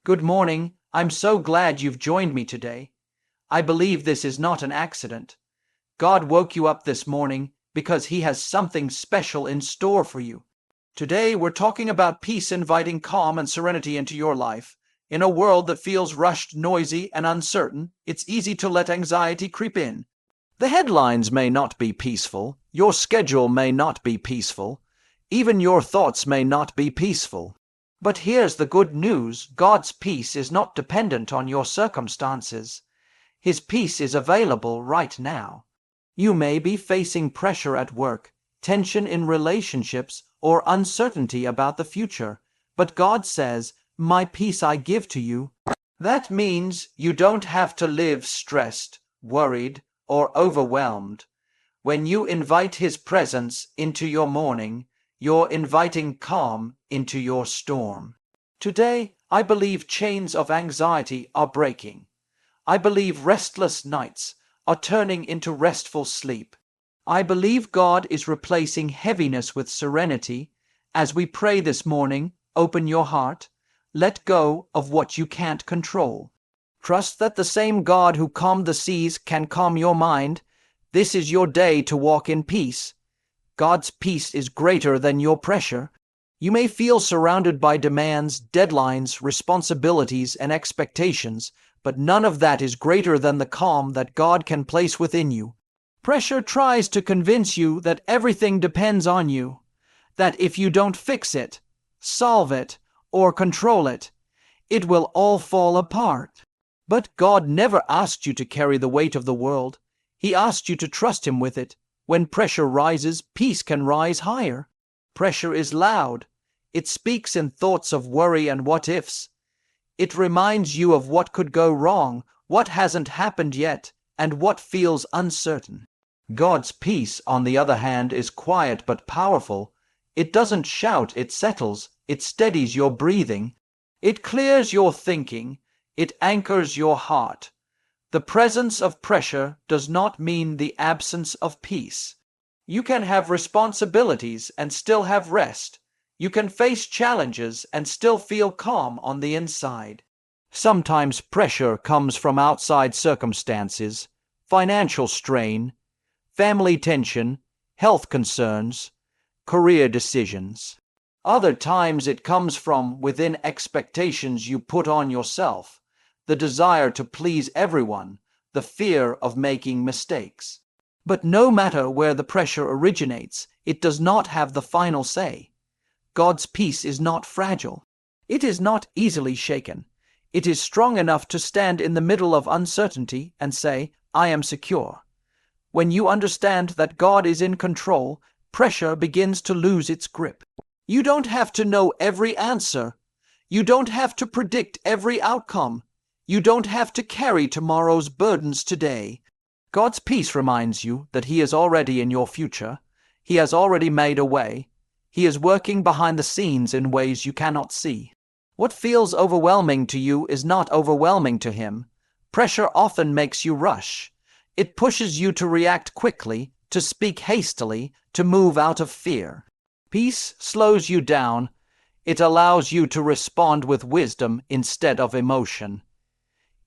Good morning. I'm so glad you've joined me today. I believe this is not an accident. God woke you up this morning because He has something special in store for you. Today we're talking about peace, inviting calm and serenity into your life. In a world that feels rushed, noisy, and uncertain, it's easy to let anxiety creep in. The headlines may not be peaceful, your schedule may not be peaceful, even your thoughts may not be peaceful. But here's the good news: God's peace is not dependent on your circumstances. His peace is available right now. You may be facing pressure at work, tension in relationships, or uncertainty about the future. But God says, "My peace I give to you." That means you don't have to live stressed, worried, or overwhelmed. When you invite His presence into your morning, you're inviting calm into your storm. Today, I believe chains of anxiety are breaking. I believe restless nights are turning into restful sleep. I believe God is replacing heaviness with serenity. As we pray this morning, open your heart. Let go of what you can't control. Trust that the same God who calmed the seas can calm your mind. This is your day to walk in peace. God's peace is greater than your pressure. You may feel surrounded by demands, deadlines, responsibilities, and expectations, but none of that is greater than the calm that God can place within you. Pressure tries to convince you that everything depends on you, that if you don't fix it, solve it, or control it, it will all fall apart. But God never asked you to carry the weight of the world. He asked you to trust Him with it. When pressure rises, peace can rise higher. Pressure is loud. It speaks in thoughts of worry and what-ifs. It reminds you of what could go wrong, what hasn't happened yet, and what feels uncertain. God's peace, on the other hand, is quiet but powerful. It doesn't shout, it settles, it steadies your breathing. It clears your thinking, it anchors your heart. The presence of pressure does not mean the absence of peace. You can have responsibilities and still have rest. You can face challenges and still feel calm on the inside. Sometimes pressure comes from outside circumstances, financial strain, family tension, health concerns, career decisions. Other times it comes from within, expectations you put on yourself, the desire to please everyone, the fear of making mistakes. But no matter where the pressure originates, it does not have the final say. God's peace is not fragile. It is not easily shaken. It is strong enough to stand in the middle of uncertainty and say, "I am secure." When you understand that God is in control, pressure begins to lose its grip. You don't have to know every answer. You don't have to predict every outcome. You don't have to carry tomorrow's burdens today. God's peace reminds you that He is already in your future. He has already made a way. He is working behind the scenes in ways you cannot see. What feels overwhelming to you is not overwhelming to Him. Pressure often makes you rush. It pushes you to react quickly, to speak hastily, to move out of fear. Peace slows you down. It allows you to respond with wisdom instead of emotion.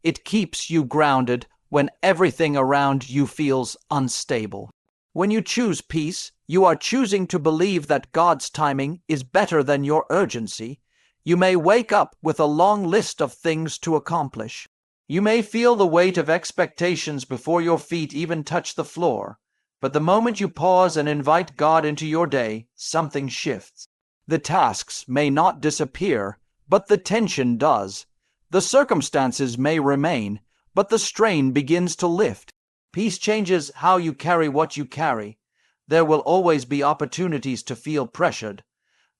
It keeps you grounded when everything around you feels unstable. When you choose peace, you are choosing to believe that God's timing is better than your urgency. You may wake up with a long list of things to accomplish. You may feel the weight of expectations before your feet even touch the floor. But the moment you pause and invite God into your day, something shifts. The tasks may not disappear, but the tension does. The circumstances may remain, but the strain begins to lift. Peace changes how you carry what you carry. There will always be opportunities to feel pressured.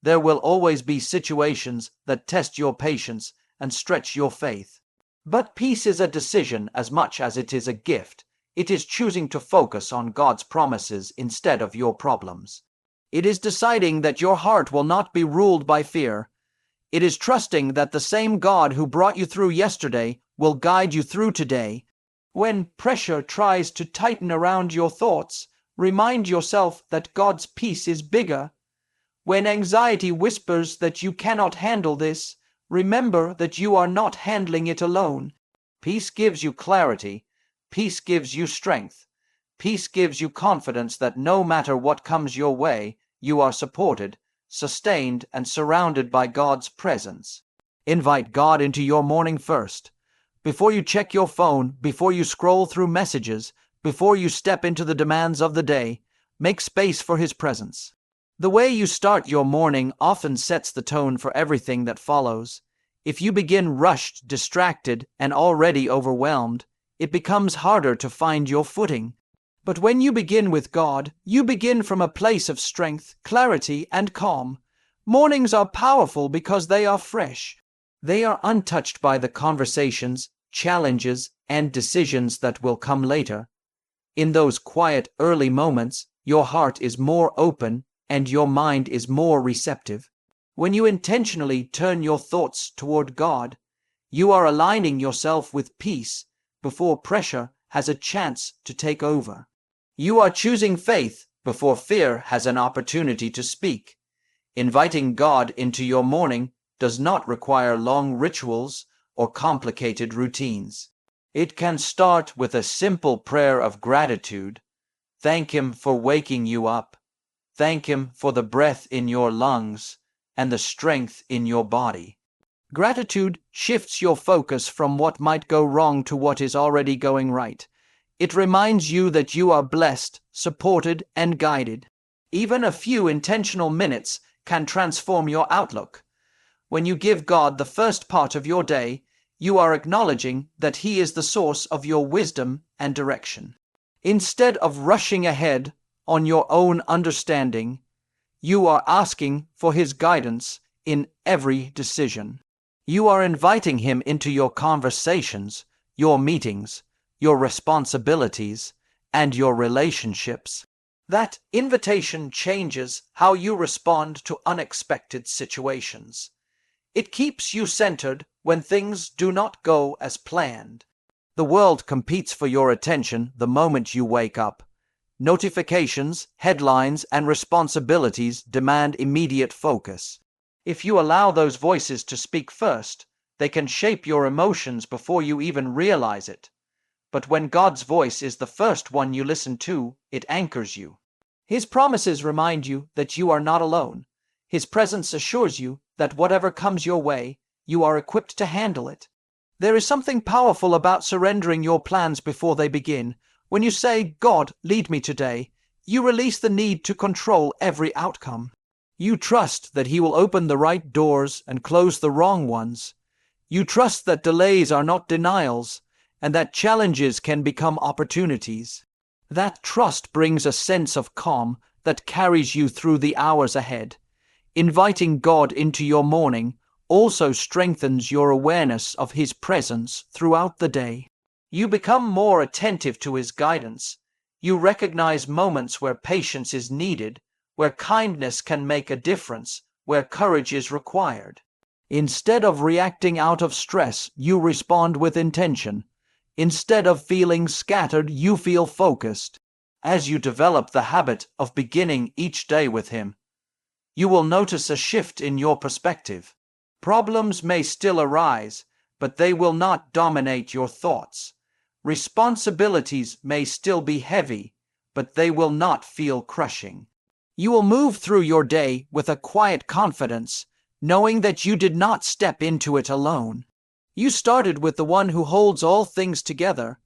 There will always be situations that test your patience and stretch your faith. But peace is a decision as much as it is a gift. It is choosing to focus on God's promises instead of your problems. It is deciding that your heart will not be ruled by fear. It is trusting that the same God who brought you through yesterday will guide you through today. When pressure tries to tighten around your thoughts, remind yourself that God's peace is bigger. When anxiety whispers that you cannot handle this, Remember that you are not handling it alone. Peace gives you clarity. Peace gives you strength. Peace gives you confidence that no matter what comes your way, you are supported, sustained, and surrounded by God's presence. Invite God into your morning first. Before you check your phone, before you scroll through messages, before you step into the demands of the day, make space for His presence. The way you start your morning often sets the tone for everything that follows. If you begin rushed, distracted, and already overwhelmed, it becomes harder to find your footing. But when you begin with God, you begin from a place of strength, clarity, and calm. Mornings are powerful because they are fresh. They are untouched by the conversations, challenges, and decisions that will come later. In those quiet, early moments, your heart is more open and your mind is more receptive. When you intentionally turn your thoughts toward God, you are aligning yourself with peace before pressure has a chance to take over. You are choosing faith before fear has an opportunity to speak. Inviting God into your morning does not require long rituals or complicated routines. It can start with a simple prayer of gratitude. Thank Him for waking you up. Thank Him for the breath in your lungs and the strength in your body. Gratitude shifts your focus from what might go wrong to what is already going right. It reminds you that you are blessed, supported, and guided. Even a few intentional minutes can transform your outlook. When you give God the first part of your day, you are acknowledging that He is the source of your wisdom and direction. Instead of rushing ahead on your own understanding, you are asking for His guidance in every decision. You are inviting Him into your conversations, your meetings, your responsibilities, and your relationships. That invitation changes how you respond to unexpected situations. It keeps you centered when things do not go as planned. The world competes for your attention the moment you wake up. Notifications, headlines, and responsibilities demand immediate focus. If you allow those voices to speak first, they can shape your emotions before you even realize it. But when God's voice is the first one you listen to, it anchors you. His promises remind you that you are not alone. His presence assures you that whatever comes your way, you are equipped to handle it. There is something powerful about surrendering your plans before they begin. When you say, "God, lead me today," you release the need to control every outcome. You trust that He will open the right doors and close the wrong ones. You trust that delays are not denials, and that challenges can become opportunities. That trust brings a sense of calm that carries you through the hours ahead. Inviting God into your morning also strengthens your awareness of His presence throughout the day. You become more attentive to His guidance. You recognize moments where patience is needed, where kindness can make a difference, where courage is required. Instead of reacting out of stress, you respond with intention. Instead of feeling scattered, you feel focused. As you develop the habit of beginning each day with Him, you will notice a shift in your perspective. Problems may still arise, but they will not dominate your thoughts. Responsibilities may still be heavy, but they will not feel crushing. You will move through your day with a quiet confidence, knowing that you did not step into it alone. You started with the one who holds all things together,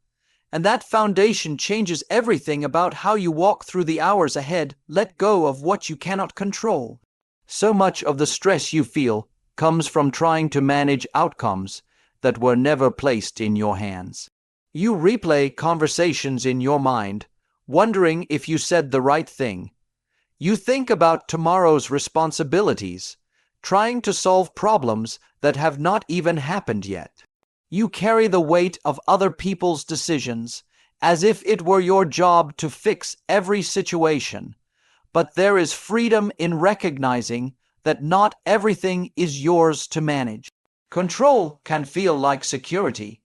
and that foundation changes everything about how you walk through the hours ahead. Let go of what you cannot control. So much of the stress you feel comes from trying to manage outcomes that were never placed in your hands. You replay conversations in your mind, wondering if you said the right thing. You think about tomorrow's responsibilities, trying to solve problems that have not even happened yet. You carry the weight of other people's decisions as if it were your job to fix every situation. But there is freedom in recognizing that not everything is yours to manage. Control can feel like security.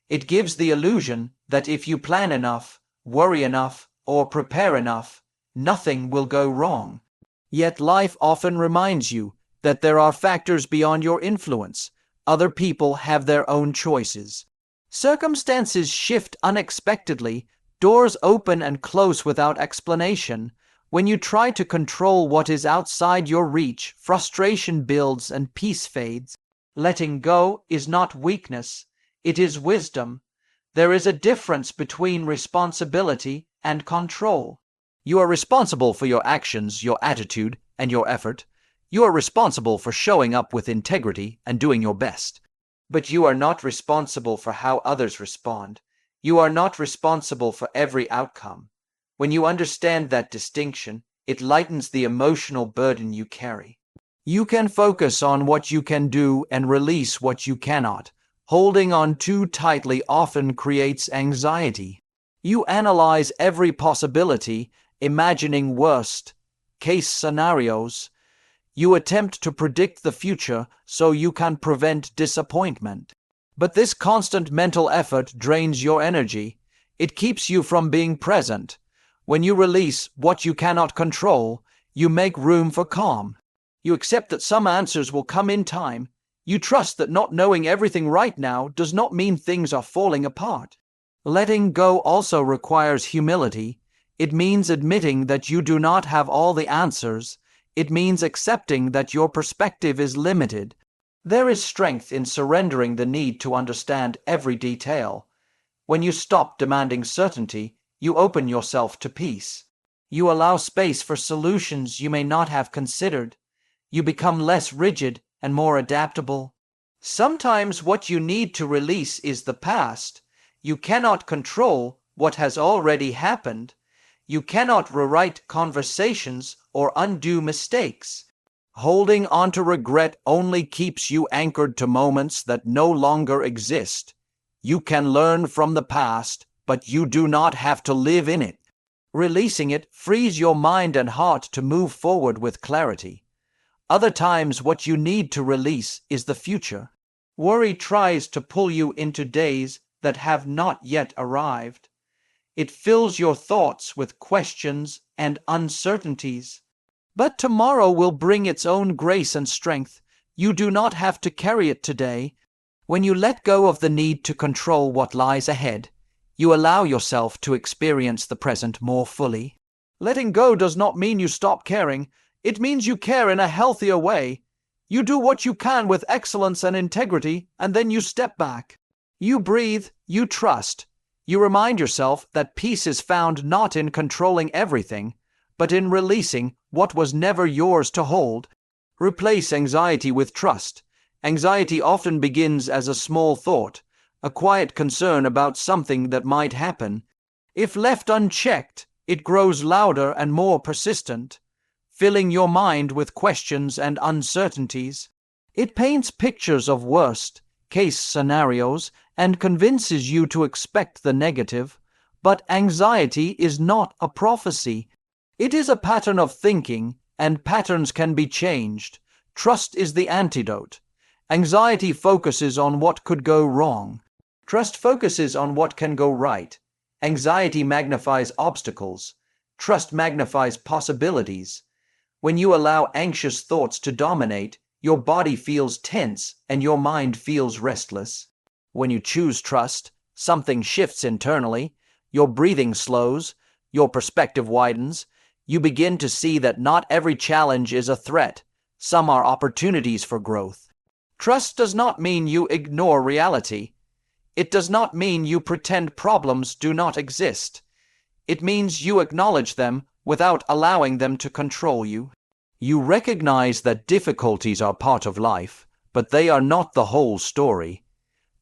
It gives the illusion that if you plan enough, worry enough, or prepare enough, nothing will go wrong. Yet life often reminds you that there are factors beyond your influence, Other people have their own choices. Circumstances shift unexpectedly, doors open and close without explanation. When you try to control what is outside your reach, frustration builds and peace fades. Letting go is not weakness, it is wisdom. There is a difference between responsibility and control. You are responsible for your actions, your attitude, and your effort. You are responsible for showing up with integrity and doing your best. But you are not responsible for how others respond. You are not responsible for every outcome. When you understand that distinction, it lightens the emotional burden you carry. You can focus on what you can do and release what you cannot. Holding on too tightly often creates anxiety. You analyze every possibility, imagining worst-case scenarios. You attempt to predict the future so you can prevent disappointment. But this constant mental effort drains your energy. It keeps you from being present. When you release what you cannot control, you make room for calm. You accept that some answers will come in time. You trust that not knowing everything right now does not mean things are falling apart. Letting go also requires humility. It means admitting that you do not have all the answers. It means accepting that your perspective is limited. There is strength in surrendering the need to understand every detail. When you stop demanding certainty, you open yourself to peace. You allow space for solutions you may not have considered. You become less rigid and more adaptable. Sometimes what you need to release is the past. You cannot control what has already happened. You cannot rewrite conversations or undo mistakes. Holding on to regret only keeps you anchored to moments that no longer exist. You can learn from the past, but you do not have to live in it. Releasing it frees your mind and heart to move forward with clarity. Other times, what you need to release is the future. Worry tries to pull you into days that have not yet arrived. It fills your thoughts with questions and uncertainties. But tomorrow will bring its own grace and strength. You do not have to carry it today. When you let go of the need to control what lies ahead, you allow yourself to experience the present more fully. Letting go does not mean you stop caring. It means you care in a healthier way. You do what you can with excellence and integrity, and then you step back. You breathe, you trust. You remind yourself that peace is found not in controlling everything, but in releasing what was never yours to hold. Replace anxiety with trust. Anxiety often begins as a small thought, a quiet concern about something that might happen. If left unchecked, it grows louder and more persistent, filling your mind with questions and uncertainties. It paints pictures of worst-case scenarios and convinces you to expect the negative. But anxiety is not a prophecy. It is a pattern of thinking, and patterns can be changed. Trust is the antidote. Anxiety focuses on what could go wrong. Trust focuses on what can go right. Anxiety magnifies obstacles. Trust magnifies possibilities. When you allow anxious thoughts to dominate, your body feels tense and your mind feels restless. When you choose trust, something shifts internally. Your breathing slows, your perspective widens. You begin to see that not every challenge is a threat. Some are opportunities for growth. Trust does not mean you ignore reality. It does not mean you pretend problems do not exist. It means you acknowledge them without allowing them to control you. You recognize that difficulties are part of life, but they are not the whole story.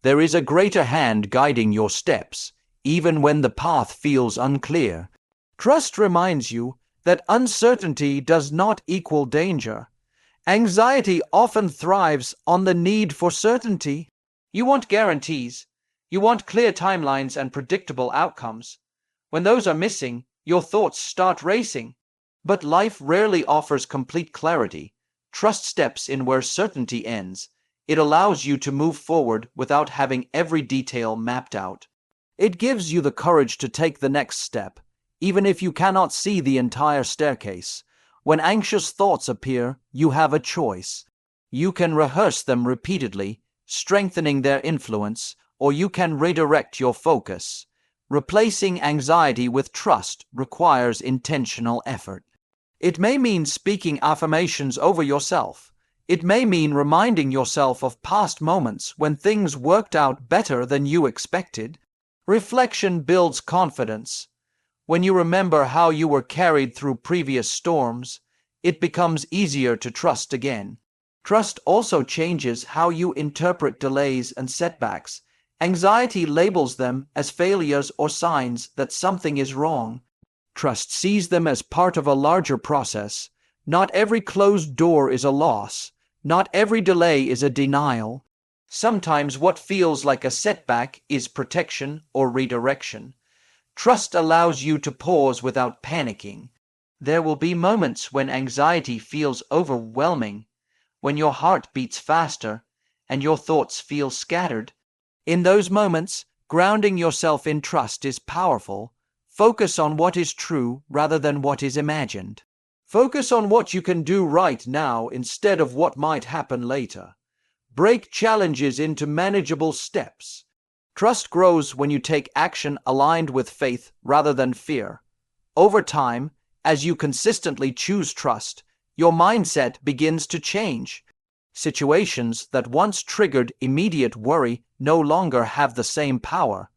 There is a greater hand guiding your steps, even when the path feels unclear. Trust reminds you that uncertainty does not equal danger. Anxiety often thrives on the need for certainty. You want guarantees. You want clear timelines and predictable outcomes. When those are missing, your thoughts start racing. But life rarely offers complete clarity. Trust steps in where certainty ends. It allows you to move forward without having every detail mapped out. It gives you the courage to take the next step, even if you cannot see the entire staircase. When anxious thoughts appear, you have a choice. You can rehearse them repeatedly. strengthening their influence, or you can redirect your focus. Replacing anxiety with trust requires intentional effort. It may mean speaking affirmations over yourself. It may mean reminding yourself of past moments when things worked out better than you expected. Reflection builds confidence. When you remember how you were carried through previous storms, it becomes easier to trust again. Trust also changes how you interpret delays and setbacks. Anxiety labels them as failures or signs that something is wrong. Trust sees them as part of a larger process. Not every closed door is a loss. Not every delay is a denial. Sometimes what feels like a setback is protection or redirection. Trust allows you to pause without panicking. There will be moments when anxiety feels overwhelming, when your heart beats faster and your thoughts feel scattered. In those moments, grounding yourself in trust is powerful. Focus on what is true rather than what is imagined. Focus on what you can do right now instead of what might happen later. Break challenges into manageable steps. Trust grows when you take action aligned with faith rather than fear. Over time, as you consistently choose trust, your mindset begins to change. Situations that once triggered immediate worry no longer have the same power.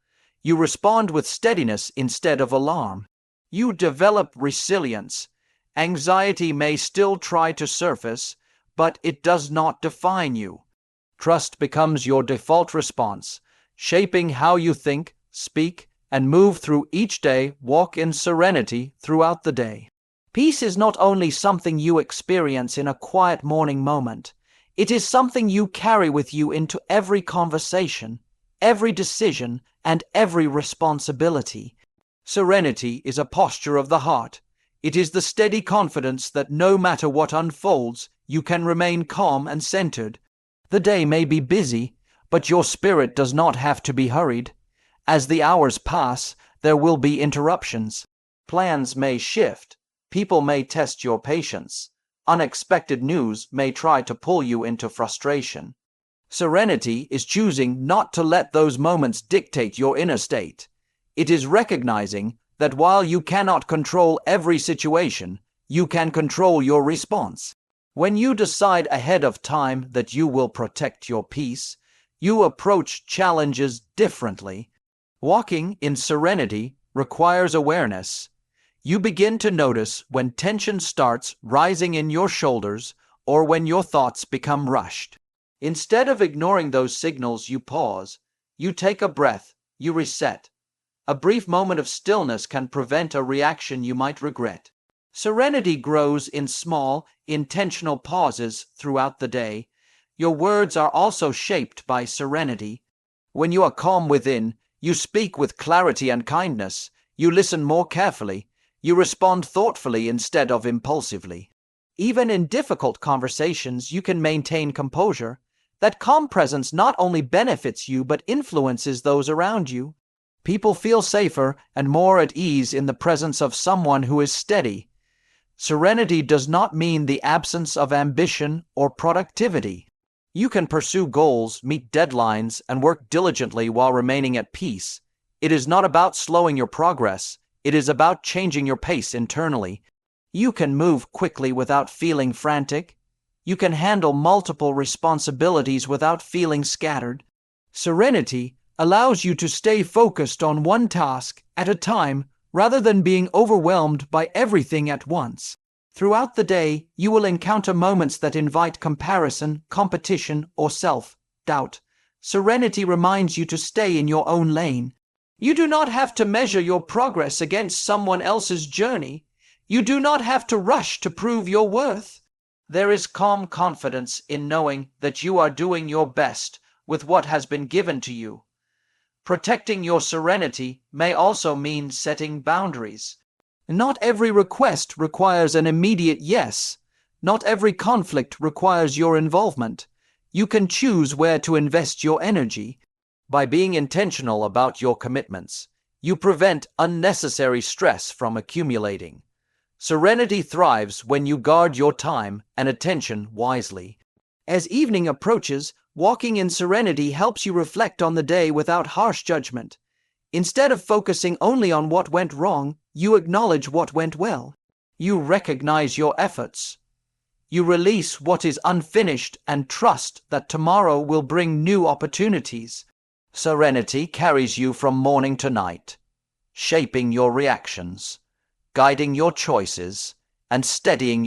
You respond with steadiness instead of alarm. You develop resilience. Anxiety may still try to surface, but it does not define you. Trust becomes your default response, shaping how you think, speak, and move through each day. Walk in serenity throughout the day. Peace is not only something you experience in a quiet morning moment. It is something you carry with you into every conversation, every decision, and every responsibility. Serenity is a posture of the heart. It is the steady confidence that no matter what unfolds, you can remain calm and centered. The day may be busy, but your spirit does not have to be hurried. As the hours pass, there will be interruptions. Plans may shift. People may test your patience. Unexpected news may try to pull you into frustration. Serenity is choosing not to let those moments dictate your inner state. It is recognizing that while you cannot control every situation, you can control your response. When you decide ahead of time that you will protect your peace, you approach challenges differently. Walking in serenity requires awareness. You begin to notice when tension starts rising in your shoulders or when your thoughts become rushed. Instead of ignoring those signals, you pause, you take a breath, you reset. A brief moment of stillness can prevent a reaction you might regret. Serenity grows in small, intentional pauses throughout the day. Your words are also shaped by serenity. When you are calm within, you speak with clarity and kindness. You listen more carefully. You respond thoughtfully instead of impulsively. Even in difficult conversations, you can maintain composure. That calm presence not only benefits you but influences those around you. People feel safer and more at ease in the presence of someone who is steady. Serenity does not mean the absence of ambition or productivity. You can pursue goals, meet deadlines, and work diligently while remaining at peace. It is not about slowing your progress. It is about changing your pace internally. You can move quickly without feeling frantic. You can handle multiple responsibilities without feeling scattered. Serenity allows you to stay focused on one task at a time rather than being overwhelmed by everything at once. Throughout the day, you will encounter moments that invite comparison, competition, or self-doubt. Serenity reminds you to stay in your own lane. You do not have to measure your progress against someone else's journey. You do not have to rush to prove your worth. There is calm confidence in knowing that you are doing your best with what has been given to you. Protecting your serenity may also mean setting boundaries. Not every request requires an immediate yes. Not every conflict requires your involvement. You can choose where to invest your energy. By being intentional about your commitments, you prevent unnecessary stress from accumulating. Serenity thrives when you guard your time and attention wisely. As evening approaches, Walking in serenity helps you reflect on the day without harsh judgment. Instead of focusing only on what went wrong, you acknowledge what went well. You recognize your efforts. You release what is unfinished and trust that tomorrow will bring new opportunities. Serenity carries you from morning to night, shaping your reactions, guiding your choices, and steadying